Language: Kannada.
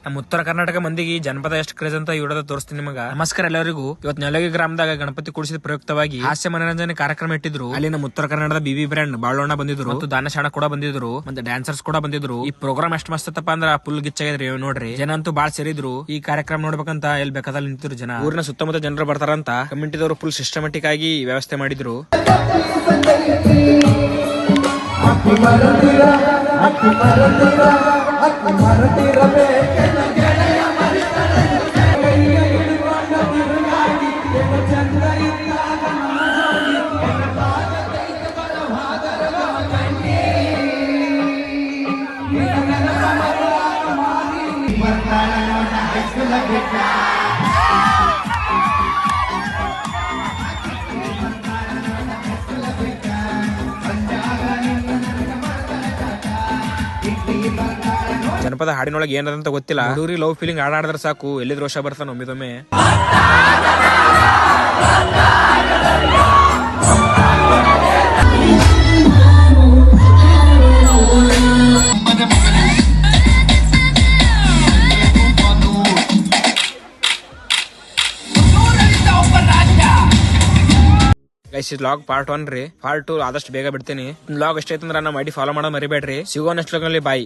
ನಮ್ಮ ಉತ್ತರ ಕರ್ನಾಟಕ ಮಂದಿಗೆ ಜನಪದ ಎಷ್ಟು ಕ್ರೇಜ್ ಅಂತ ವಿಡಿಯೋದ ತೋರಿಸ್ತೀನಿ ನಿಮಗ. ನಮಸ್ಕಾರ ಎಲ್ಲರಿಗೂ. ಇವತ್ತು ನೆಲಗಿ ಗ್ರಾಮದಾಗ ಗಣಪತಿ ಕೂಡಿಸಿದ ಪ್ರಯುಕ್ತವಾಗಿ ಹಾಸ್ಯ ಮನರಂಜನೆ ಕಾರ್ಯಕ್ರಮ ಇಟ್ಟಿದ್ರು. ಅಲ್ಲಿ ನಮ್ಮ ಉತ್ತರ ಕನ್ನಡದ ಬಿಬಿ ಬ್ರ್ಯಾಂಡ್ ಬಾಳೋಣ ಬಂದಿದ್ರು ಮತ್ತು ದಾನಶಾಣ ಕೂಡ ಬಂದಿದ್ರು ಮತ್ತೆ ಡ್ಯಾನ್ಸರ್ಸ್ ಕೂಡ ಬಂದಿದ್ರು. ಈ ಪ್ರೋಗ್ರಾಮ್ ಎಷ್ಟು ಮಸ್ತ್ ಅತ್ತಪ್ಪ ಅಂದ್ರ ಫುಲ್ ಗಿಚ್ಚಾಗಿದ್ರಿ ನೋಡ್ರಿ. ಜನ ಅಂತೂ ಬಾಳ್ ಸೇರಿದ್ರು. ಈ ಕಾರ್ಯಕ್ರಮ ನೋಡ್ಬೇಕಂತ ಎಲ್ಲಿ ಬೇಕಾದಲ್ಲಿ ನಿಂತಿದ್ರು ಜನ. ಊರಿನ ಸುತ್ತಮುತ್ತ ಜನರು ಬರ್ತಾರಂತ ಕಮಿಟಿದವರು ಫುಲ್ ಸಿಸ್ಟಮೆಟಿಕ್ ಆಗಿ ವ್ಯವಸ್ಥೆ ಮಾಡಿದ್ರು. ಜನಪದ ಹಾಡಿನೊಳಗೆ ಏನದಂತ ಗೊತ್ತಿಲ್ಲ. ಹುಡುಗರಿ ಲವ್ ಫೀಲಿಂಗ್ ಆಡಿದ್ರೆ ಸಾಕು ಎಲ್ಲಿದ್ ರೋಷ ಬರ್ತಾನ ಒಮ್ಮಿದೊಮ್ಮೆ. ಗೈಸ್ ಲಾಗ್ ಪಾರ್ಟ್ 1 ರೀ. ಪಾರ್ಟ್ 2 ಆದಷ್ಟು ಬೇಗ ಬಿಡ್ತೀನಿ. ಲಾಗ್ ಎಷ್ಟೈತಂದ್ರ ನಮ್ಮ ಐಡಿ ಫಾಲೋ ಮಾಡೋದು ಮರಿಬೇಡ್ರಿ. ಸಿಗೋ ನೆಕ್ಸ್ಟ್ ಲಾಗ್ ನಲ್ಲಿ ಬಾಯ್.